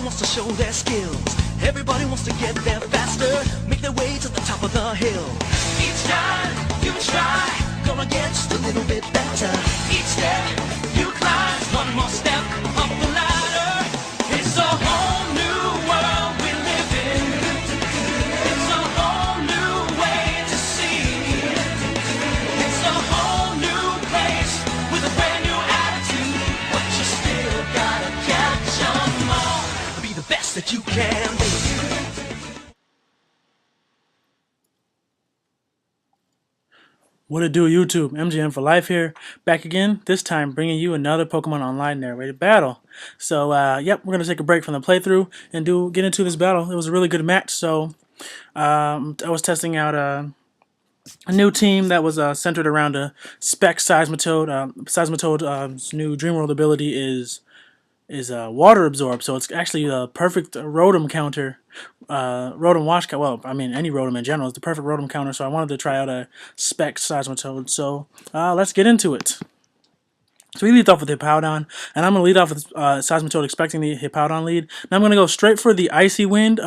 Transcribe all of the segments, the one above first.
wants to show their skills. Everybody wants to get there faster, make their way to the top of the hill. Each time you try, gonna get just a little bit better. Each step you climb, one more step up the ladder. It's a whole new world we live in. It's a whole new way to see. It's a whole new place with a brand new attitude. But you still gotta catch 'em all. Be the best that you can be. What it do, YouTube? MGM for life here, back again, this time bringing you another Pokemon Online narrated battle. So, yep, we're going to take a break from the playthrough and get into this battle. It was a really good match, so I was testing out a new team that was centered around a Spec Seismitoad. Seismitoad's new Dream World ability is water absorb, so it's actually the perfect Rotom counter, Rotom wash counter. Well, I mean any Rotom in general is the perfect Rotom counter. So I wanted to try out a Spec Seismitoad. So let's get into it. So we lead off with Hippowdon, and I'm going to lead off with Seismitoad, expecting the Hippowdon lead. Now I'm going to go straight for the Icy Wind,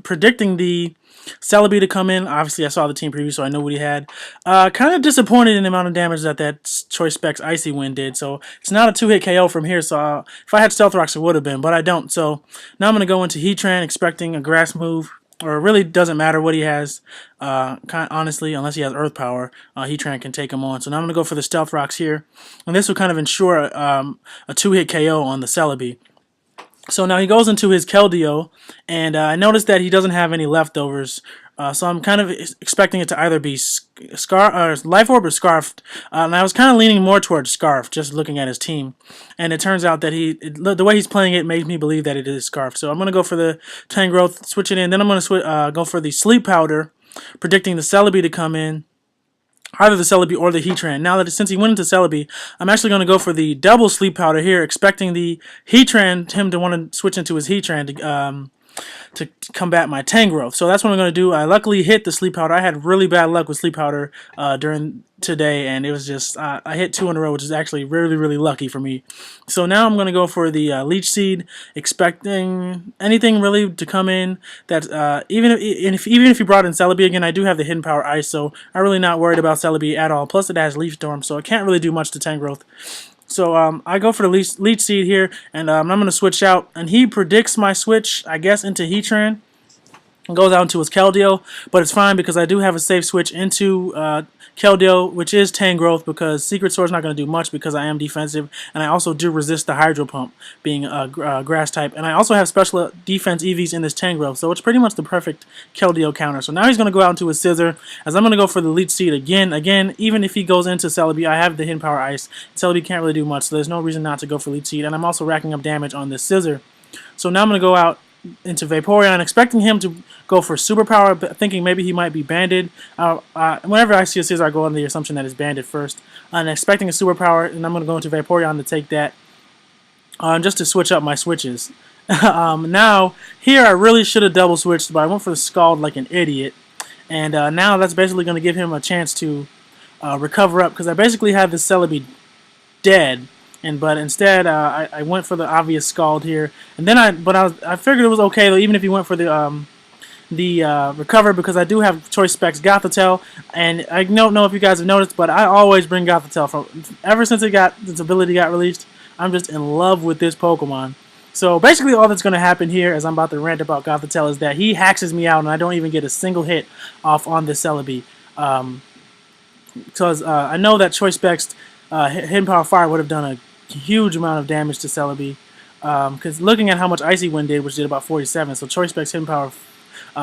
predicting the Celebi to come in. Obviously, I saw the team preview, so I know what he had. Kind of disappointed in the amount of damage that Choice Specs Icy Wind did. So it's not a 2-hit KO from here. So if I had Stealth Rocks, it would have been, but I don't. So now I'm going to go into Heatran, expecting a Grass move. Or it really doesn't matter what he has, honestly, unless he has Earth Power. Heatran can take him on. So now I'm going to go for the Stealth Rocks here. And this will kind of ensure a 2-hit KO on the Celebi. So now he goes into his Keldeo, and I noticed that he doesn't have any leftovers. So I'm kind of expecting it to either be Life Orb or Scarfed. And I was kind of leaning more towards Scarf, just looking at his team. And it turns out that the way he's playing it makes me believe that it is Scarf. So I'm going to go for the Tangrowth, switch it in. Then I'm going to go for the Sleep Powder, predicting the Celebi to come in. Either the Celebi or the Heatran. Now that since he went into Celebi, I'm actually going to go for the double Sleep Powder here, expecting the Heatran, him to want to switch into his Heatran to combat my Tangrowth. So that's what I'm going to do. I luckily hit the Sleep Powder. I had really bad luck with Sleep Powder during today, and it was just, I hit 2 in a row, which is actually really, really lucky for me. So now I'm going to go for the Leech Seed, expecting anything really to come in. That even if you brought in Celebi again, I do have the Hidden Power Ice, so I'm really not worried about Celebi at all. Plus it has Leaf Storm, so it can't really do much to Tangrowth. So I go for the Leech Seed here, and I'm going to switch out. And he predicts my switch, I guess, into Heatran. And goes out into his Keldeo, but it's fine because I do have a safe switch into Keldeo, which is Tangrowth, because Secret Sword's not going to do much because I am defensive, and I also do resist the Hydro Pump, being a grass type. And I also have special defense EVs in this Tangrowth, so it's pretty much the perfect Keldeo counter. So now he's going to go out into his Scissor, as I'm going to go for the Leech Seed again. Again, even if he goes into Celebi, I have the Hidden Power Ice. Celebi can't really do much, so there's no reason not to go for Leech Seed, and I'm also racking up damage on this Scissor. So now I'm going to go out into Vaporeon, expecting him to go for Superpower, but thinking maybe he might be banded. Whenever I see a Scizor, I go under the assumption that it's banded first, and expecting a Superpower, and I'm going to go into Vaporeon to take that, just to switch up my switches. Now, here I really should have double switched, but I went for the Scald like an idiot, and now that's basically going to give him a chance to recover up, because I basically have this Celebi dead. But instead, I went for the obvious Scald here, and then I figured it was okay though, even if he went for the recover, because I do have Choice Specs Gothitelle, and I don't know if you guys have noticed, but I always bring Gothitelle ever since its ability got released. I'm just in love with this Pokemon. So basically, all that's going to happen here, as I'm about to rant about Gothitelle, is that he haxes me out, and I don't even get a single hit off on this Celebi, because I know that Choice Specs Hidden Power Fire would have done a huge amount of damage to Celebi, because looking at how much Icy Wind did, which did about 47, so Choice Specs Hidden Power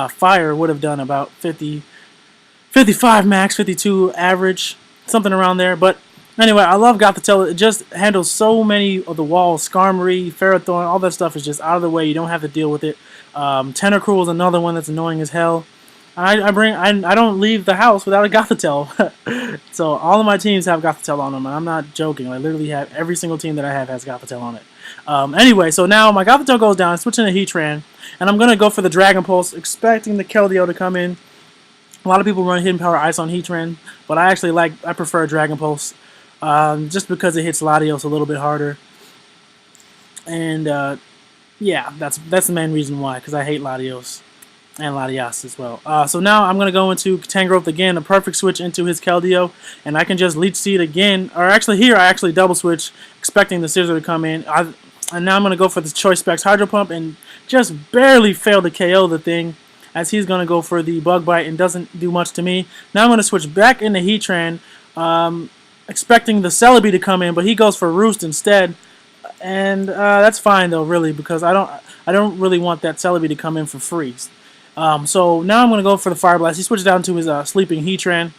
Fire would have done about 55 max, 52 average, something around there. But anyway, I love Gothitelle. It just handles so many of the walls. Skarmory, Ferrothorn, all that stuff is just out of the way. You don't have to deal with it. Tentacruel is another one that's annoying as hell. I don't leave the house without a Gothitelle. So all of my teams have Gothitelle on them, and I'm not joking. I literally have every single team that I have has Gothitelle on it. Anyway, so now my Gothitelle goes down, switching to Heatran, and I'm going to go for the Dragon Pulse, expecting the Keldeo to come in. A lot of people run Hidden Power Ice on Heatran, but I prefer Dragon Pulse, just because it hits Latios a little bit harder. And Yeah, that's the main reason why, because I hate Latios and Latias as well. So now I'm going to go into Tangrowth again, a perfect switch into his Keldeo, and I can just Leech Seed again. Or actually here I actually double switch, expecting the Scissor to come in. And now I'm going to go for the Choice Specs Hydro Pump and just barely fail to KO the thing, as he's going to go for the Bug Bite and doesn't do much to me. Now I'm going to switch back into Heatran, expecting the Celebi to come in, but he goes for Roost instead. And that's fine though, really, because I don't really want that Celebi to come in for free. So now I'm going to go for the Fire Blast. He switched down to his Sleeping Heatran.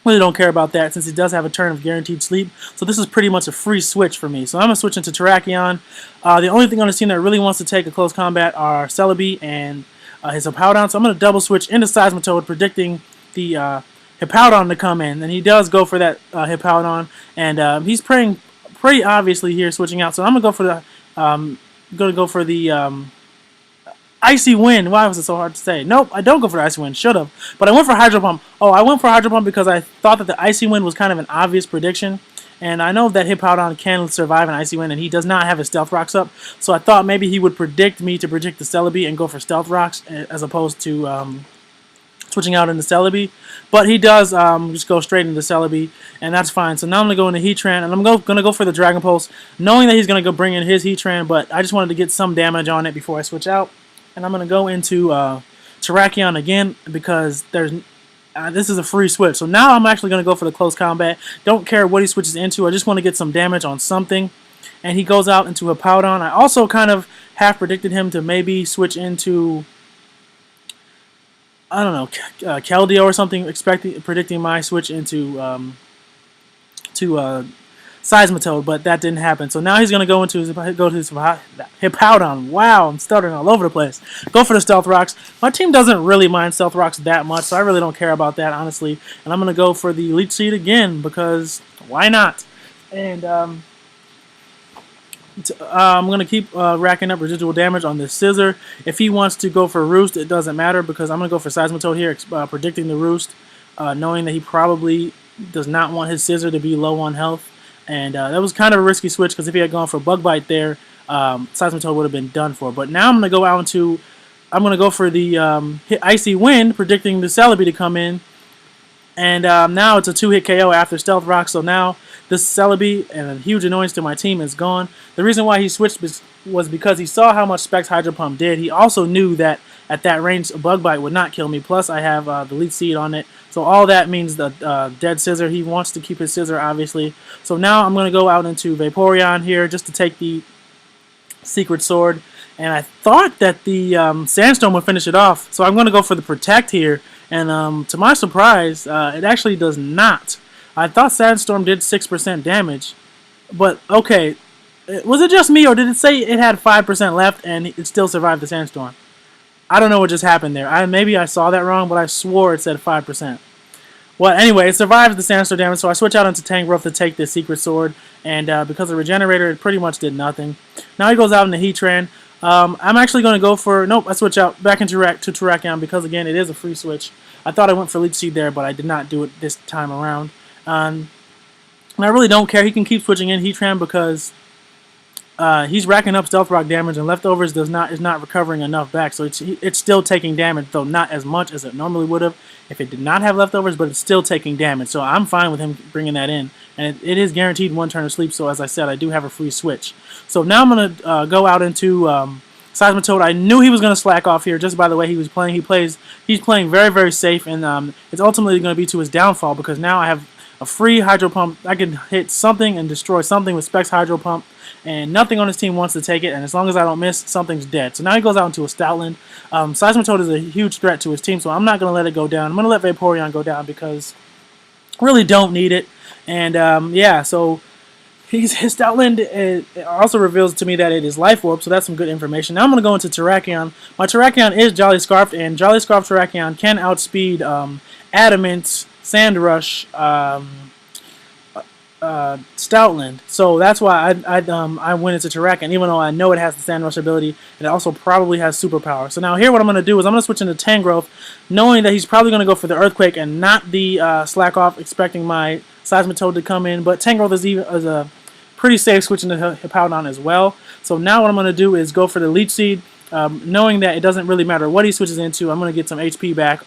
Really don't care about that since he does have a turn of guaranteed sleep. So this is pretty much a free switch for me. So I'm going to switch into Terrakion. The only thing on the team that really wants to take a close combat are Celebi and his Hippowdon. So I'm going to double switch into Seismitoad, predicting the Hippowdon to come in. And he does go for that Hippowdon. And he's pretty obviously here switching out. So I'm going to go for the Icy Wind. Why was it so hard to say? Nope, I don't go for Icy Wind. Should have. But I went for Hydro Pump. Oh, I went for Hydro Pump because I thought that the Icy Wind was kind of an obvious prediction. And I know that Hippowdon can survive an Icy Wind, and he does not have his Stealth Rocks up. So I thought maybe he would predict me to predict the Celebi and go for Stealth Rocks as opposed to switching out into Celebi. But he does just go straight into Celebi, and that's fine. So now I'm going to go into Heatran, and I'm going to go for the Dragon Pulse, knowing that he's going to go bring in his Heatran, but I just wanted to get some damage on it before I switch out. And I'm going to go into Terrakion again because this is a free switch. So now I'm actually going to go for the close combat. Don't care what he switches into. I just want to get some damage on something. And he goes out into a Hippowdon. I also kind of half predicted him to maybe switch into, I don't know, Keldeo or something, predicting my switch into Seismitoad, but that didn't happen. So now he's going to go to his Hippowdon. Wow, I'm stuttering all over the place. Go for the Stealth Rocks. My team doesn't really mind Stealth Rocks that much, so I really don't care about that, honestly. And I'm going to go for the Leech Seed again, because why not? And I'm going to keep racking up residual damage on this Scissor. If he wants to go for Roost, it doesn't matter, because I'm going to go for Seismitoad here, predicting the Roost, knowing that he probably does not want his Scissor to be low on health. And that was kind of a risky switch because if he had gone for Bug Bite there, Seismitoad would have been done for. But now I'm going to go out into, I'm going to go for the Icy Wind, predicting the Celebi to come in. And now it's a 2-hit KO after Stealth Rock. So now this Celebi, and a huge annoyance to my team, is gone. The reason why he switched was because he saw how much Specs Hydro Pump did. He also knew that at that range, a Bug Bite would not kill me. Plus, I have the Leech Seed on it. So all that means the dead Scissor. He wants to keep his Scissor, obviously. So now I'm going to go out into Vaporeon here just to take the Secret Sword. And I thought that the Sandstorm would finish it off. So I'm going to go for the Protect here. And to my surprise, it actually does not. I thought Sandstorm did 6% damage. But, okay, was it just me or did it say it had 5% left and it still survived the Sandstorm? I don't know what just happened there. Maybe I saw that wrong, but I swore it said 5%. Well, anyway, it survives the Sandstorm damage, so I switch out into Tangrowth to take the Secret Sword, and because of Regenerator, it pretty much did nothing. Now he goes out into Heatran. I'm actually going to go for, nope, I switch out back into Terrakion because, again, it is a free switch. I thought I went for Leech Seed there, but I did not do it this time around. And I really don't care. He can keep switching in Heatran because he's racking up Stealth Rock damage, and Leftovers is not recovering enough back, so it's still taking damage, though not as much as it normally would have if it did not have Leftovers, but it's still taking damage, so I'm fine with him bringing that in. And it is guaranteed one turn of sleep, so as I said, I do have a free switch. So now I'm going to go out into Seismitoad. I knew he was going to slack off here just by the way he was playing. He's playing very, very safe, and it's ultimately going to be to his downfall because now I have a free Hydro Pump. I can hit something and destroy something with Specs Hydro Pump, and nothing on his team wants to take it, and as long as I don't miss, something's dead. So now he goes out into a Stoutland. Seismitoad is a huge threat to his team, so I'm not going to let it go down. I'm going to let Vaporeon go down because I really don't need it. And yeah, so his Stoutland also reveals to me that it is Life Orb, so that's some good information. Now I'm going to go into Terrakion. My Terrakion is Jolly Scarfed, and Jolly Scarfed Terrakion can outspeed Adamant, Sandrush, Stoutland, so that's why I went into Terrakion, even though I know it has the Sandrush ability, and it also probably has superpower. So now here what I'm going to do is I'm going to switch into Tangrowth, knowing that he's probably going to go for the Earthquake and not the Slack Off, expecting my Seismitoad to come in, but Tangrowth is a pretty safe switching to Hippowdon as well. So now what I'm going to do is go for the Leech Seed, knowing that it doesn't really matter what he switches into. I'm going to get some HP back.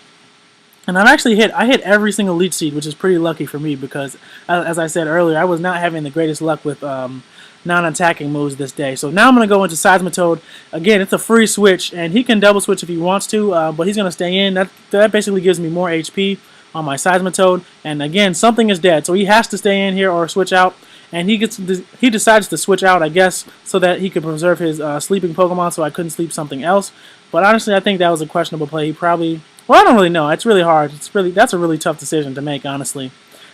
And I hit every single Leech Seed, which is pretty lucky for me because, as I said earlier, I was not having the greatest luck with non-attacking moves this day. So now I'm going to go into Seismitoad. Again, it's a free switch, and he can double switch if he wants to, but he's going to stay in. That basically gives me more HP on my Seismitoad. And again, something is dead, so he has to stay in here or switch out. And he decides to switch out, I guess, so that he could preserve his sleeping Pokemon, so I couldn't sleep something else. But honestly, I think that was a questionable play. He probably... Well, I don't really know. It's really hard. That's a really tough decision to make, honestly.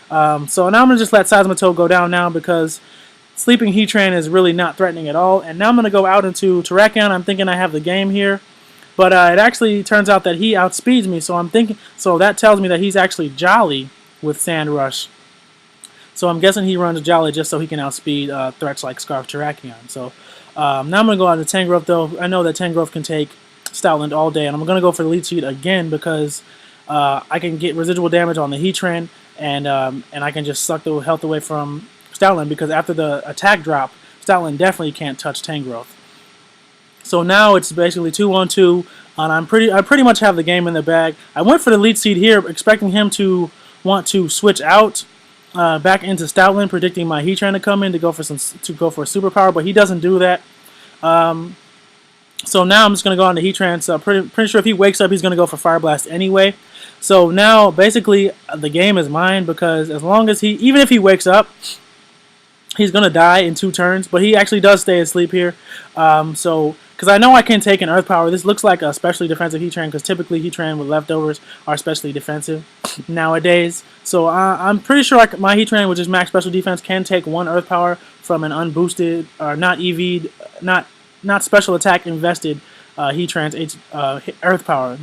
So now I'm going to just let Seismitoad go down now because sleeping Heatran is really not threatening at all. And now I'm going to go out into Terrakion. I'm thinking I have the game here. But it actually turns out that he outspeeds me. So that tells me that he's actually Jolly with Sand Rush. So I'm guessing he runs Jolly just so he can outspeed threats like Scarf Terrakion. So now I'm going to go out to Tangrowth, though. I know that Tangrowth can take Stoutland all day, and I'm going to go for the Leech Seed again because I can get residual damage on the Heatran, and I can just suck the health away from Stoutland because after the attack drop, Stoutland definitely can't touch Tangrowth. So now it's basically 2-on-2, and I pretty much have the game in the bag. I went for the Leech Seed here, expecting him to want to switch out back into Stoutland, predicting my Heatran to come in to go for a superpower, but he doesn't do that. So now I'm just going to go on to Heatran. So pretty sure if he wakes up, he's going to go for Fire Blast anyway. So now, basically, the game is mine because as long as even if he wakes up, he's going to die in 2 turns. But he actually does stay asleep here. Because I know I can take an Earth Power. This looks like a specially defensive Heatran because typically Heatran with leftovers are specially defensive nowadays. So I'm pretty sure my Heatran, which is max special defense, can take 1 Earth Power from an unboosted or not EV'd, not special attack invested Heatran's Earth Power.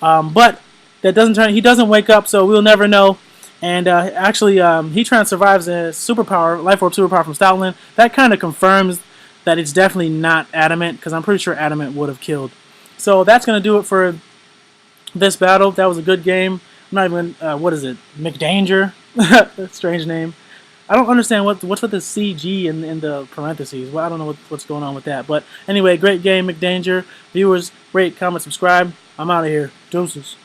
But that he doesn't wake up, so we'll never know. And actually, Heatran survives a superpower, Life Orb superpower from Stoutland. That kind of confirms that it's definitely not Adamant, because I'm pretty sure Adamant would have killed. So that's going to do it for this battle. That was a good game. I'm not even, what is it, McDanger? Strange name. I don't understand what's with the CG in the parentheses. Well, I don't know what's going on with that. But anyway, great game, McDanger. Viewers, rate, comment, subscribe. I'm out of here. Deuces.